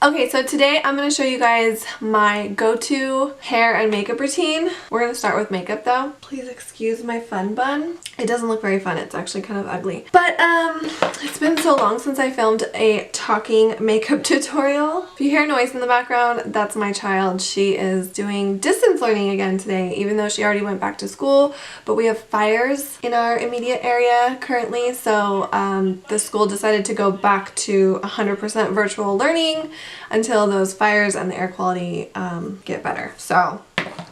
Okay, so today I'm going to show you guys my go-to hair and makeup routine. We're going to start with makeup though. Please excuse my fun bun. It doesn't look very fun. It's actually kind of ugly. But it's been so long since I filmed a talking makeup tutorial. If you hear noise in the background, that's my child. She is doing distance learning again today, even though she already went back to school. But we have fires in our immediate area currently, so the school decided to go back to 100% virtual learning until those fires and the air quality get better. So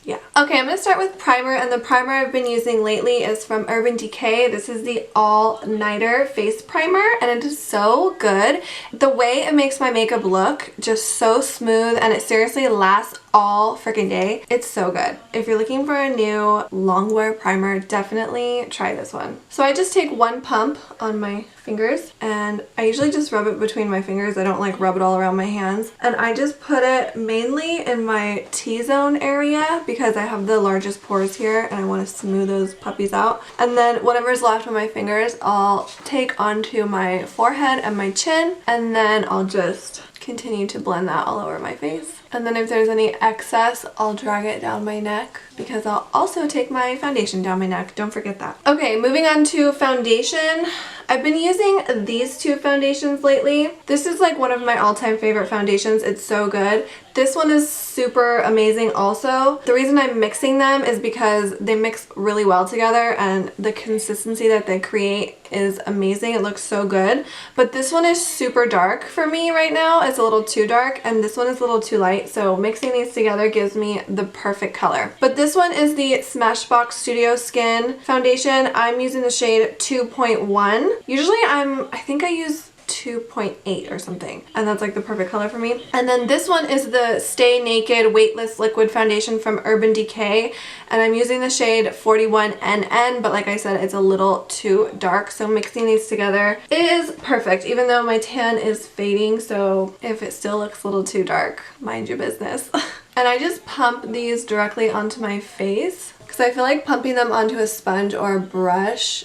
yeah. Okay, I'm going to start with primer, and the primer I've been using lately is from Decay. This is the All Nighter Face Primer, and it is so good. The way it makes my makeup look just so smooth, and it seriously lasts all freaking day. It's so good. If you're looking for a new long wear primer, definitely try this one. So I just take one pump on my fingers, and I usually just rub it between my fingers. I don't like rub it all around my hands. And I just put it mainly in my T-zone area because I have the largest pores here and I want to smooth those puppies out. And then whatever's left on my fingers, I'll take onto my forehead and my chin, and then I'll just continue to blend that all over my face. And then if there's any excess, I'll drag it down my neck because I'll also take my foundation down my neck. Don't forget that. Okay, moving on to foundation. I've been using these two foundations lately. This is like one of my all-time favorite foundations. It's so good. This one is super amazing also. The reason I'm mixing them is because they mix really well together and the consistency that they create is amazing. It looks so good. But this one is super dark for me right now. It's a little too dark, and this one is a little too light. So mixing these together gives me the perfect color. But this one is the Smashbox Studio Skin foundation. I'm using the shade 2.1. Usually I think I use 2.8 or something, and that's like the perfect color for me. And then this one is the Stay Naked Weightless Liquid Foundation from Decay, and I'm using the shade 41NN, but like I said, it's a little too dark, so mixing these together is perfect, even though my tan is fading, so if it still looks a little too dark, mind your business. And I just pump these directly onto my face because I feel like pumping them onto a sponge or a brush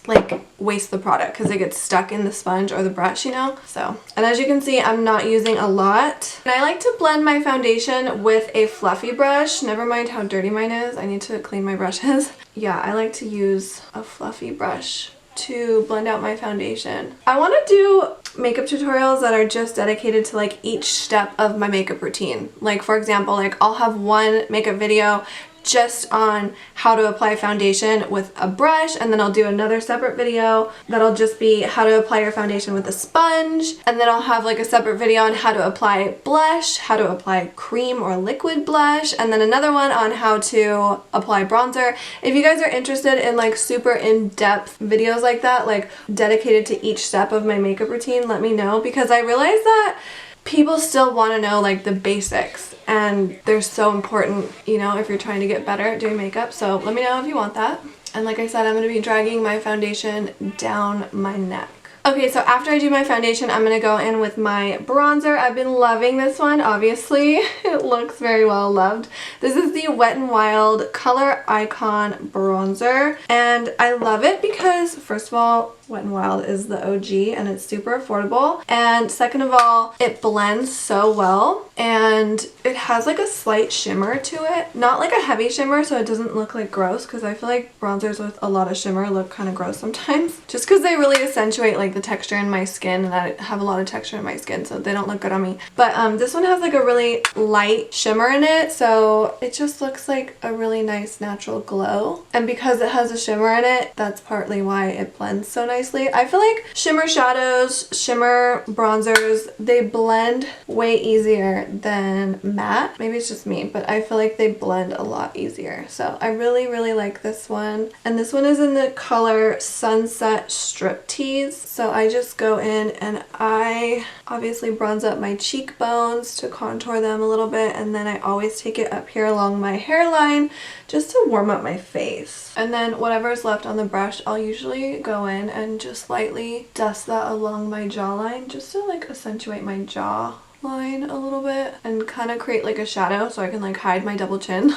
like waste the product because it gets stuck in the sponge or the brush, you know? So, and as you can see, I'm not using a lot. And I like to blend my foundation with a fluffy brush. Never mind how dirty mine is. I need to clean my brushes. Yeah, I like to use a fluffy brush to blend out my foundation. I want to do makeup tutorials that are just dedicated to like each step of my makeup routine. Like for example, like I'll have one makeup video just on how to apply foundation with a brush, and then I'll do another separate video that'll just be how to apply your foundation with a sponge, and then I'll have like a separate video on how to apply blush, how to apply cream or liquid blush, and then another one on how to apply bronzer. If you guys are interested in like super in-depth videos like that, like dedicated to each step of my makeup routine, let me know, because I realize that people still want to know like the basics, and they're so important, you know, if you're trying to get better at doing makeup. So let me know if you want that. And like I said, I'm going to be dragging my foundation down my neck. Okay, so after I do my foundation, I'm going to go in with my bronzer. I've been loving this one, obviously. It looks very well loved. This is the Wet n Wild Color Icon Bronzer, and I love it because, first of all, Wet n Wild is the OG and it's super affordable, and second of all, it blends so well and it has like a slight shimmer to it. Not like a heavy shimmer, so it doesn't look like gross, because I feel like bronzers with a lot of shimmer look kind of gross sometimes, just because they really accentuate like the texture in my skin, and I have a lot of texture in my skin, so they don't look good on me. But this one has like a really light shimmer in it, so it just looks like a really nice natural glow. And because it has a shimmer in it, that's partly why it blends so nicely. I feel like shimmer shadows, shimmer bronzers, they blend way easier than matte. Maybe it's just me, but I feel like they blend a lot easier. So I really, really like this one. And this one is in the color Sunset Striptease. So I just go in and I obviously bronze up my cheekbones to contour them a little bit, and then I always take it up here along my hairline just to warm up my face. And then whatever's left on the brush, I'll usually go in and just lightly dust that along my jawline just to like accentuate my jaw line a little bit and kind of create like a shadow so I can like hide my double chin.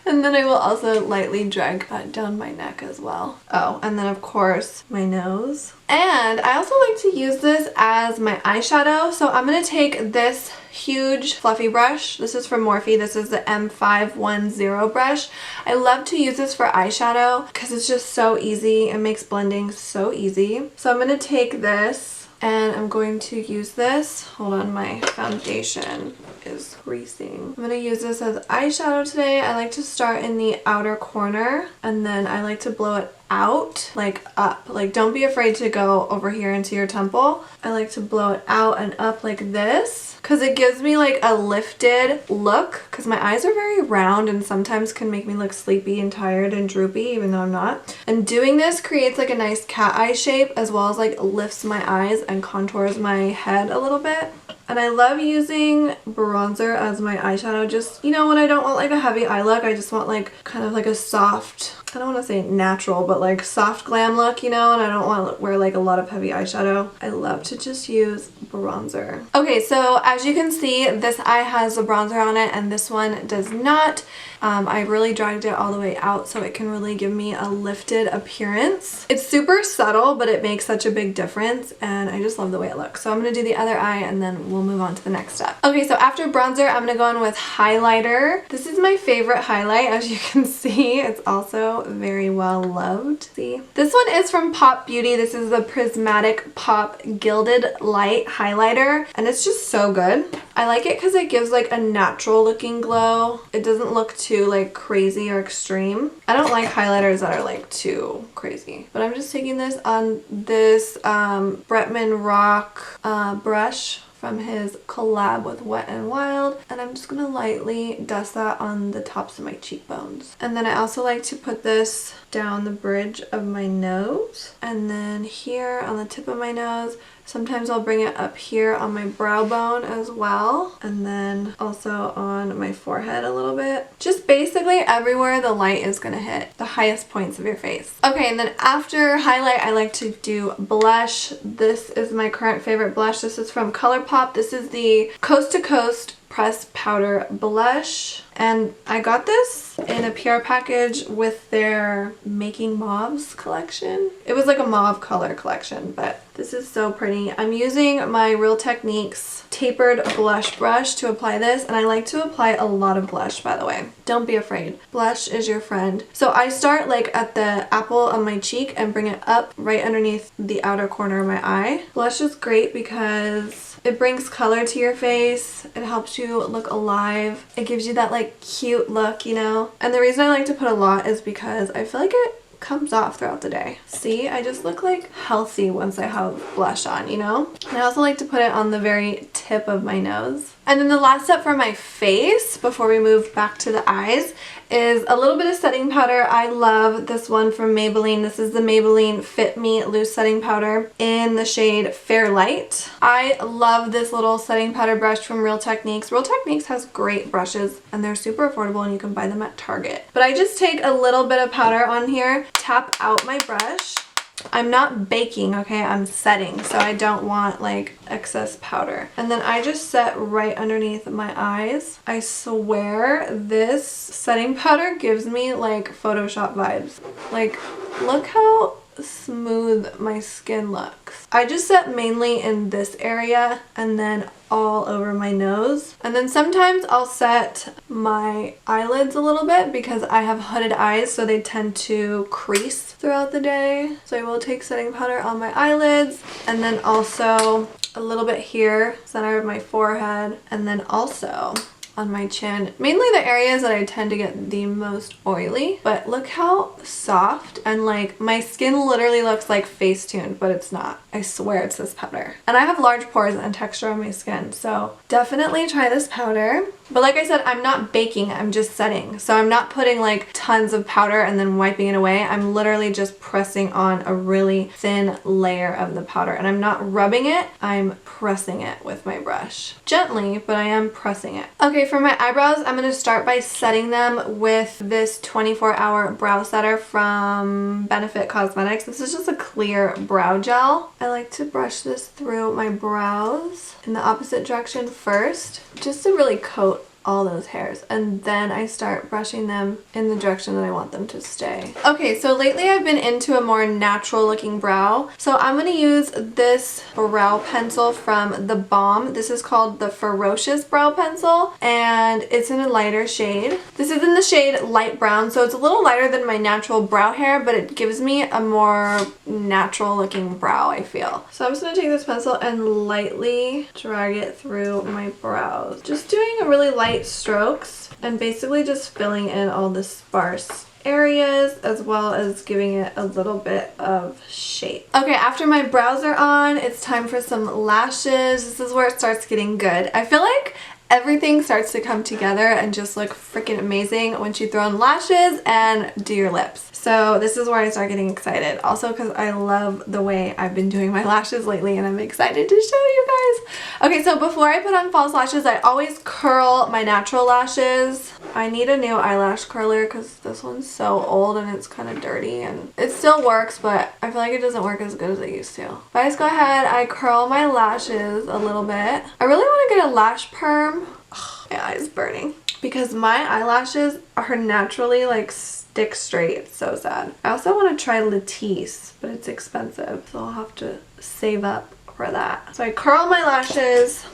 And then I will also lightly drag that down my neck as well. Oh, and then of course my nose. And I also like to use this as my eyeshadow. So I'm going to take this huge fluffy brush. This is from Morphe. This is the M510 brush. I love to use this for eyeshadow because it's just so easy. It makes blending so easy. So I'm going to take this and I'm going to use this. Hold on, my foundation is creasing. I'm going to use this as eyeshadow today. I like to start in the outer corner and then I like to blow it out, like up. Like don't be afraid to go over here into your temple. I like to blow it out and up like this because it gives me like a lifted look because my eyes are very round and sometimes can make me look sleepy and tired and droopy even though I'm not. And doing this creates like a nice cat eye shape as well as like lifts my eyes and contours my head a little bit. And I love using bronzer as my eyeshadow, just, you know, when I don't want like a heavy eye look, I just want like kind of like a soft, I don't want to say natural, but like soft glam look, you know, and I don't want to wear like a lot of heavy eyeshadow. I love to just use bronzer. Okay, so as you can see, this eye has a bronzer on it and this one does not. I really dragged it all the way out so it can really give me a lifted appearance. It's super subtle, but it makes such a big difference and I just love the way it looks. So I'm going to do the other eye and then we'll move on to the next step. Okay, so after bronzer, I'm going to go in with highlighter. This is my favorite highlight, as you can see. It's also very well loved. See? This one is from Pop Beauty. This is the Prismatic Pop Gilded Light Highlighter and it's just so good. I like it because it gives like a natural looking glow. It doesn't look too like crazy or extreme. I don't like highlighters that are like too crazy. But I'm just taking this on this Bretman Rock brush from his collab with Wet n Wild, and I'm just gonna lightly dust that on the tops of my cheekbones. And then I also like to put this down the bridge of my nose and then here on the tip of my nose. Sometimes I'll bring it up here on my brow bone as well, and then also on my forehead a little bit. Just basically everywhere the light is gonna hit, the highest points of your face. Okay, and then after highlight, I like to do blush. This is my current favorite blush. This is from ColourPop. This is the Coast to Coast Pressed Powder Blush. And I got this in a PR package with their Making Mauves collection. It was like a mauve color collection, but this is so pretty. I'm using my Real Techniques tapered blush brush to apply this, and I like to apply a lot of blush, by the way. Don't be afraid. Blush is your friend. So I start like at the apple on my cheek and bring it up right underneath the outer corner of my eye. Blush is great because it brings color to your face. It helps you look alive. It gives you that like cute look, you know? And the reason I like to put a lot is because I feel like it comes off throughout the day. See, I just look like healthy once I have blush on, you know? And I also like to put it on the very tip of my nose. And then the last step for my face before we move back to the eyes is a little bit of setting powder. I love this one from Maybelline. This is the Maybelline Fit Me Loose Setting Powder in the shade Fair Light. I love this little setting powder brush from Real Techniques. Real Techniques has great brushes and they're super affordable and you can buy them at Target. But I just take a little bit of powder on here, tap out my brush. I'm not baking, okay? I'm setting, so I don't want like excess powder. And then I just set right underneath my eyes. I swear this setting powder gives me like Photoshop vibes. Like, look how smooth my skin looks. I just set mainly in this area and then all over my nose. And then sometimes I'll set my eyelids a little bit because I have hooded eyes, so they tend to crease throughout the day. So I will take setting powder on my eyelids and then also a little bit here, center of my forehead, and then also on my chin. Mainly the areas that I tend to get the most oily, but look how soft and like my skin literally looks like Facetune, but it's not. I swear it's this powder. And I have large pores and texture on my skin, so definitely try this powder. But like I said, I'm not baking, I'm just setting. So I'm not putting like tons of powder and then wiping it away. I'm literally just pressing on a really thin layer of the powder. And I'm not rubbing it, I'm pressing it with my brush. Gently, but I am pressing it. Okay, Okay, for my eyebrows, I'm going to start by setting them with this 24-hour brow setter from Benefit Cosmetics. This is just a clear brow gel. I like to brush this through my brows in the opposite direction first, just to really coat all those hairs, and then I start brushing them in the direction that I want them to stay. Okay, so lately I've been into a more natural looking brow, so I'm going to use this brow pencil from The Balm. This is called the Ferocious brow pencil, and it's in a lighter shade. This is in the shade light brown, so it's a little lighter than my natural brow hair, but it gives me a more natural looking brow, I feel. So I'm just going to take this pencil and lightly drag it through my brows, just doing a really light strokes and basically just filling in all the sparse areas as well as giving it a little bit of shape. Okay, after my brows are on, it's time for some lashes. This is where it starts getting good. I feel like everything starts to come together and just look freaking amazing once you throw in lashes and do your lips. So this is where I start getting excited. Also because I love the way I've been doing my lashes lately and I'm excited to show you guys. Okay, so before I put on false lashes, I always curl my natural lashes. I need a new eyelash curler because this one's so old and it's kind of dirty, and it still works, but I feel like it doesn't work as good as it used to. But I just go ahead, I curl my lashes a little bit. I really want to get a lash perm. Ugh, my eye's burning because my eyelashes are naturally like stick straight. It's so sad. I also want to try Latisse, but it's expensive, so I'll have to save up for that. So I curl my lashes.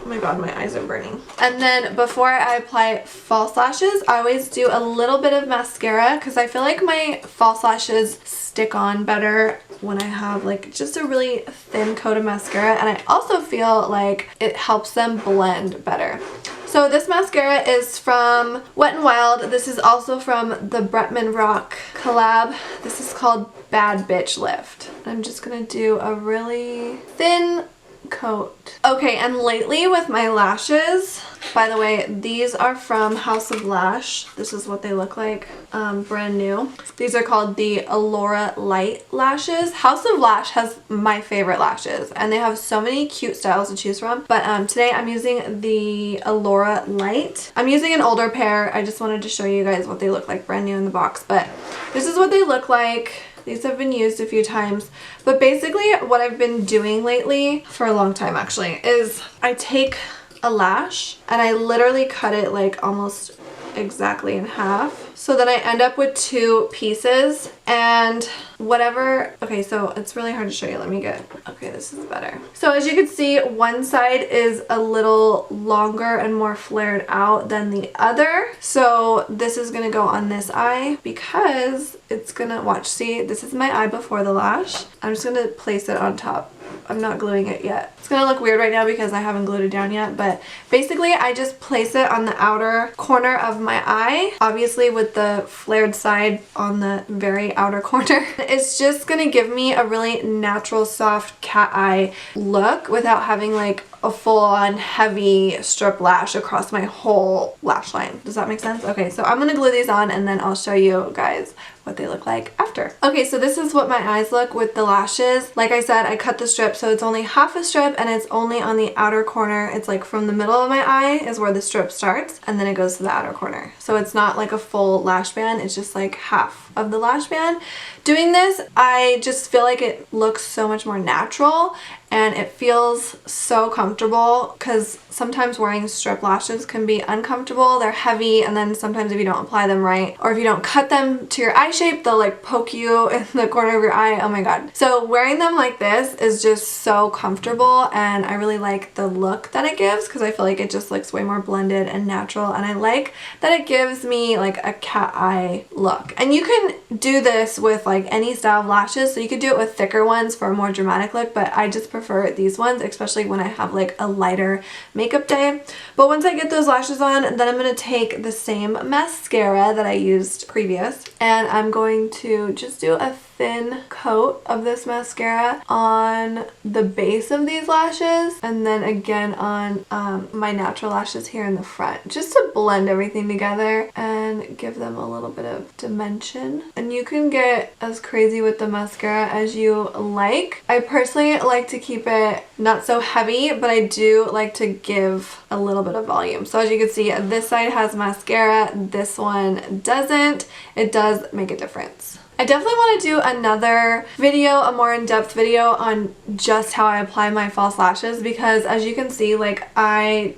Oh my god, my eyes are burning. And then before I apply false lashes, I always do a little bit of mascara because I feel like my false lashes stick on better when I have like just a really thin coat of mascara, and I also feel like it helps them blend better. So this mascara is from Wet n Wild. This is also from the Bretman Rock collab. This is called Bad Bitch Lift. I'm just gonna do a really thin coat. Okay, and lately with my lashes, by the way, these are from House of Lash. This is what they look like, brand new. These are called the Allura Light lashes. House of Lash has my favorite lashes and they have so many cute styles to choose from, but today I'm using the Allura Light. I'm using an older pair. I just wanted to show you guys what they look like brand new in the box, but this is what they look like. These have been used a few times, but basically what I've been doing lately, for a long time actually, is I take a lash and I literally cut it like almost exactly in half, so that I end up with two pieces, and whatever. Okay, so it's really hard to show you. Let me get, okay, this is better. So as you can see, one side is a little longer and more flared out than the other. So this is gonna go on this eye because it's gonna, watch, see, this is my eye before the lash. I'm just gonna place it on top. I'm not gluing it yet. It's gonna look weird right now because I haven't glued it down yet, but basically I just place it on the outer corner of my eye, obviously with the flared side on the very outer corner. It's just gonna give me a really natural, soft cat eye look without having like a full-on heavy strip lash across my whole lash line. Does that make sense? Okay, so I'm gonna glue these on and then I'll show you guys what they look like after. Okay, so this is what my eyes look with the lashes. Like I said, I cut the strip, so it's only half a strip and it's only on the outer corner. It's like from the middle of my eye is where the strip starts, and then it goes to the outer corner. So it's not like a full lash band, it's just like half of the lash band. Doing this, I just feel like it looks so much more natural and it feels so comfortable, because sometimes wearing strip lashes can be uncomfortable. They're heavy, and then sometimes if you don't apply them right or if you don't cut them to your eye shape, they'll like poke you in the corner of your eye. Oh my god. So wearing them like this is just so comfortable, and I really like the look that it gives because I feel like it just looks way more blended and natural, and I like that it gives me like a cat eye look. And you can do this with like any style of lashes, so you could do it with thicker ones for a more dramatic look, but I just prefer these ones, especially when I have like a lighter makeup day. But once I get those lashes on, then I'm going to take the same mascara that I used previous, and I'm going to just do a thin coat of this mascara on the base of these lashes and then again on my natural lashes here in the front, just to blend everything together and give them a little bit of dimension. And you can get as crazy with the mascara as you like. I personally like to keep it not so heavy, but I do like to give a little bit of volume. So as you can see, this side has mascara, this one doesn't. It does make a difference. I definitely want to do another video, a more in-depth video on just how I apply my false lashes, because as you can see, like my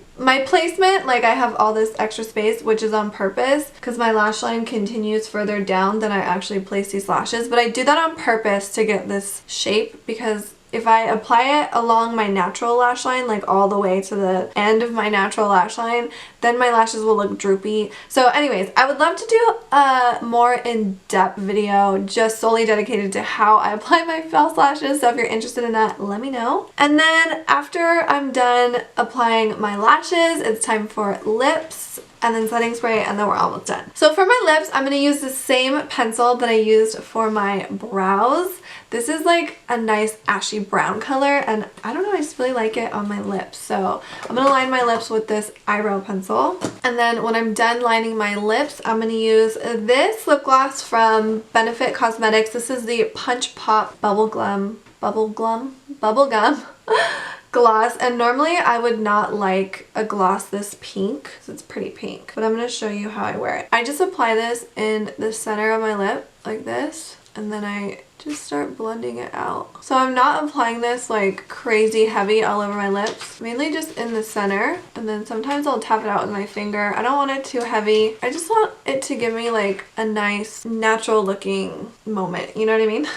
placement, like I have all this extra space, which is on purpose because my lash line continues further down than I actually place these lashes. But I do that on purpose to get this shape, because if I apply it along my natural lash line, like all the way to the end of my natural lash line, then my lashes will look droopy. So anyways, I would love to do a more in-depth video just solely dedicated to how I apply my false lashes. So if you're interested in that, let me know. And then after I'm done applying my lashes, it's time for lips and then setting spray, and then we're almost done. So for my lips, I'm going to use the same pencil that I used for my brows. This is like a nice ashy brown color, and I don't know, I just really like it on my lips. So I'm going to line my lips with this eyebrow pencil. And then when I'm done lining my lips, I'm going to use this lip gloss from Benefit Cosmetics. This is the Punch Pop Bubblegum gloss, and normally I would not like a gloss this pink because it's pretty pink, but I'm going to show you how I wear it. I just apply this in the center of my lip like this, and then I just start blending it out. So I'm not applying this like crazy heavy all over my lips, mainly just in the center, and then sometimes I'll tap it out with my finger. I don't want it too heavy. I just want it to give me like a nice natural looking moment, you know what I mean?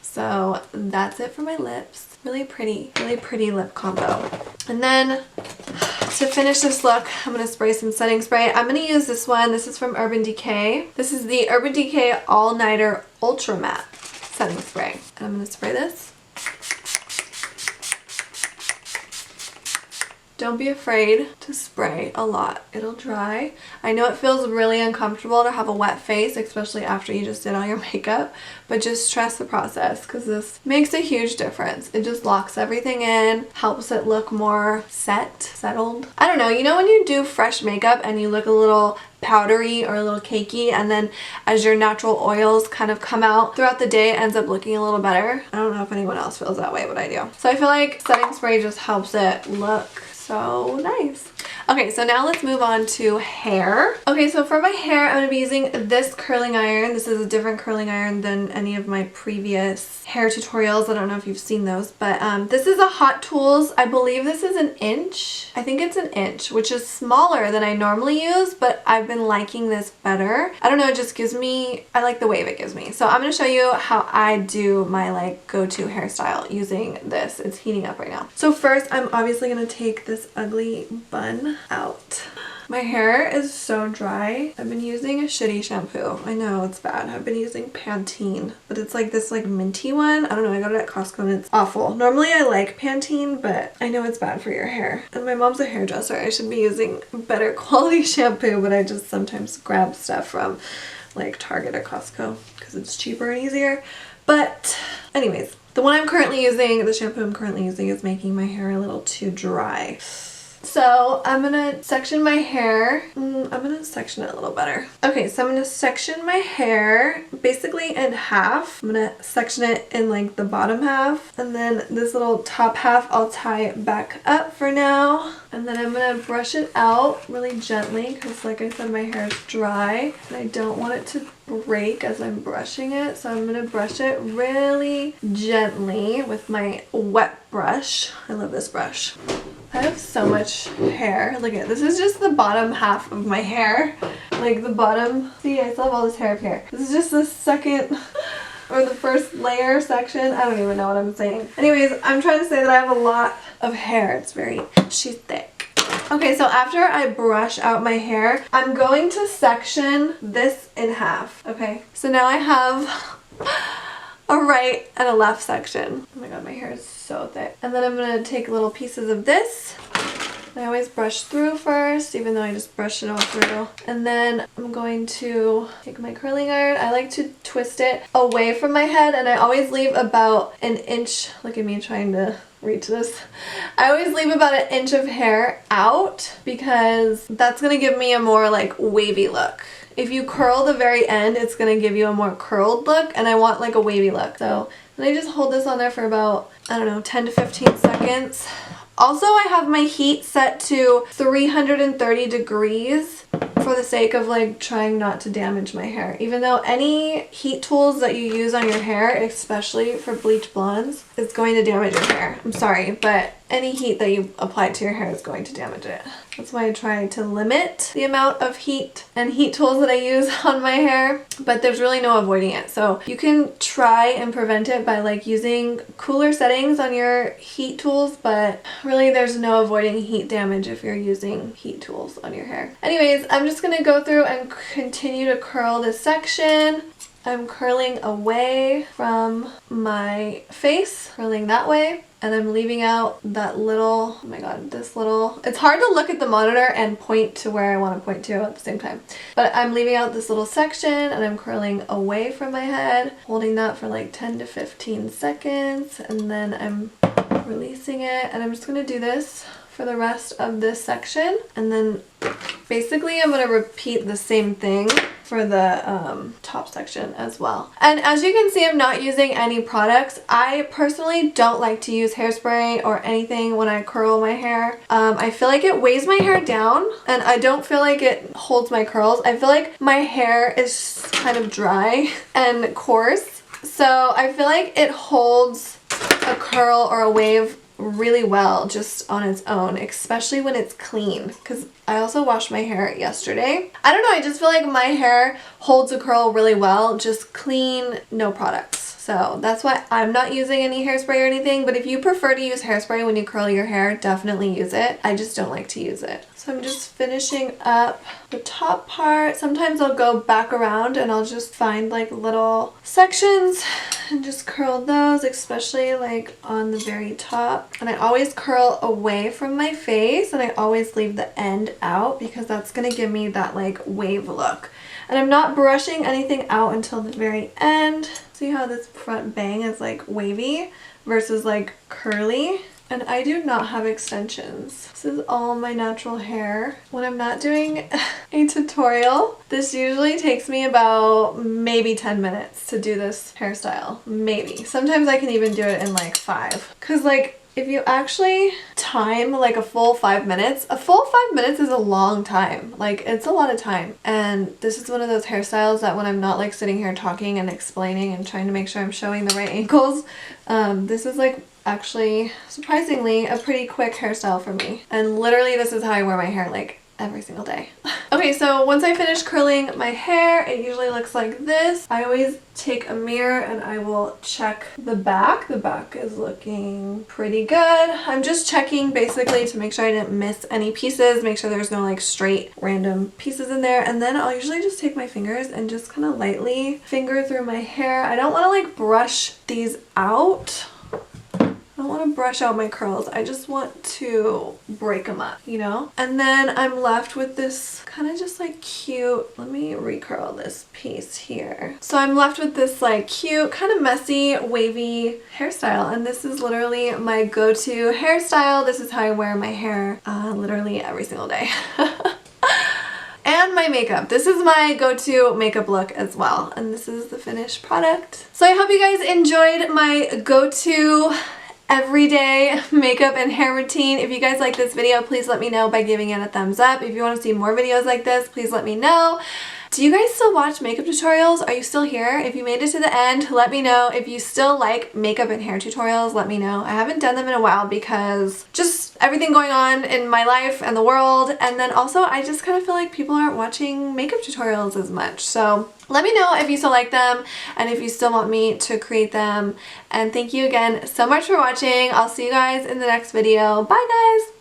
So that's it for my lips. Really pretty lip combo. And then to finish this look, I'm going to spray some setting spray. I'm going to use this one. This is from Urban Decay. This is the Urban Decay All Nighter Ultra Matte setting spray. And I'm going to spray this. Don't be afraid to spray a lot. It'll dry. I know it feels really uncomfortable to have a wet face, especially after you just did all your makeup, but just trust the process because this makes a huge difference. It just locks everything in, helps it look more settled. I don't know, you know when you do fresh makeup and you look a little powdery or a little cakey, and then as your natural oils kind of come out throughout the day, it ends up looking a little better? I don't know if anyone else feels that way, but I do. So I feel like setting spray just helps it look so nice. Okay, so now let's move on to hair. Okay, so for my hair, I'm going to be using this curling iron. This is a different curling iron than any of my previous hair tutorials. I don't know if you've seen those, but this is a Hot Tools. I believe this is an inch. I think it's an inch, which is smaller than I normally use, but I've been liking this better. I don't know, it just gives me, I like the wave it gives me. So I'm going to show you how I do my like go-to hairstyle using this. It's heating up right now. So first, I'm obviously going to take this ugly bun out. My hair is so dry. I've been using a shitty shampoo. I know it's bad. I've been using Pantene, but it's like this like minty one. I don't know, I got it at Costco and it's awful. Normally I like Pantene, but I know it's bad for your hair. And my mom's a hairdresser. I should be using better quality shampoo, but I just sometimes grab stuff from like Target or Costco because it's cheaper and easier. But anyways, the one I'm currently using, the shampoo I'm currently using is making my hair a little too dry. So I'm gonna section my hair. I'm gonna section it a little better. Okay, so I'm gonna section my hair basically in half. I'm gonna section it in like the bottom half, and then this little top half I'll tie back up for now. And then I'm gonna brush it out really gently because like I said, my hair is dry and I don't want it to break as I'm brushing it. So I'm gonna brush it really gently with my wet brush. I love this brush. I have so much hair. Look at this. Is just the bottom half of my hair. Like the bottom. See, I still have all this hair up here. This is just the second or the first layer section. I don't even know what I'm saying. Anyways, I'm trying to say that I have a lot of hair. She's thick. Okay, so after I brush out my hair, I'm going to section this in half. Okay, so now I have a right and a left section. Oh my god, my hair is so thick. And then I'm going to take little pieces of this I always brush through first, even though I just brushed it all through. And then I'm going to take my curling iron. I like to twist it away from my head, and I always leave about an inch. Look at me trying to reach this. I always leave about an inch of hair out because that's gonna give me a more like wavy look. If you curl the very end, it's gonna give you a more curled look, and I want like a wavy look. So then I just hold this on there for about, I don't know, 10 to 15 seconds. Also, I have my heat set to 330 degrees for the sake of like trying not to damage my hair. Even though any heat tools that you use on your hair, especially for bleach blondes, is going to damage your hair. I'm sorry, but any heat that you apply to your hair is going to damage it. That's why I try to limit the amount of heat and heat tools that I use on my hair, but there's really no avoiding it. So you can try and prevent it by like using cooler settings on your heat tools, but really there's no avoiding heat damage if you're using heat tools on your hair. Anyways, I'm just gonna go through and continue to curl this section. I'm curling away from my face, curling that way. And I'm leaving out that little, oh my god, this little, it's hard to look at the monitor and point to where I want to point to at the same time. But I'm leaving out this little section and I'm curling away from my head, holding that for like 10 to 15 seconds. And then I'm releasing it. And I'm just going to do this for the rest of this section. And then basically I'm going to repeat the same thing for the top section as well. And as you can see, I'm not using any products. I personally don't like to use hairspray or anything when I curl my hair. I feel like it weighs my hair down and I don't feel like it holds my curls. I feel like my hair is kind of dry and coarse. So I feel like it holds a curl or a wave really well just on its own, especially when it's clean, because I also washed my hair yesterday. I don't know, I just feel like my hair holds a curl really well, just clean, no products. So that's why I'm not using any hairspray or anything, but if you prefer to use hairspray when you curl your hair, definitely use it. I just don't like to use it. So I'm just finishing up the top part. Sometimes I'll go back around and I'll just find like little sections and just curl those, especially like on the very top. And I always curl away from my face and I always leave the end out because that's gonna give me that like wave look. And I'm not brushing anything out until the very end. See how this front bang is like wavy versus like curly? And I do not have extensions. This is all my natural hair. When I'm not doing a tutorial, this usually takes me about maybe 10 minutes to do this hairstyle. Maybe. Sometimes I can even do it in like 5. Cause like if you actually time like a full 5 minutes, a full 5 minutes is a long time. Like it's a lot of time. And this is one of those hairstyles that when I'm not like sitting here talking and explaining and trying to make sure I'm showing the right angles, this is like actually surprisingly a pretty quick hairstyle for me. And literally this is how I wear my hair like every single day. Okay, so once I finish curling my hair, it usually looks like this. I always take a mirror and I will check the back. The back is looking pretty good. I'm just checking basically to make sure I didn't miss any pieces, make sure there's no like straight random pieces in there. And then I'll usually just take my fingers and just kind of lightly finger through my hair. I don't want to like brush these out. I don't want to brush out my curls. I just want to break them up, you know? And then I'm left with this kind of just like cute, let me recurl this piece here. So I'm left with this like cute, kind of messy, wavy hairstyle. And this is literally my go-to hairstyle. This is how I wear my hair literally every single day. And my makeup. This is my go-to makeup look as well. And this is the finished product. So I hope you guys enjoyed my go-to everyday makeup and hair routine. If you guys like this video, please let me know by giving it a thumbs up. If you want to see more videos like this, please let me know. Do you guys still watch makeup tutorials? Are you still here? If you made it to the end, let me know. If you still like makeup and hair tutorials, let me know. I haven't done them in a while because just everything going on in my life and the world. And then also I just kind of feel like people aren't watching makeup tutorials as much. So let me know if you still like them and if you still want me to create them. And thank you again so much for watching. I'll see you guys in the next video. Bye guys!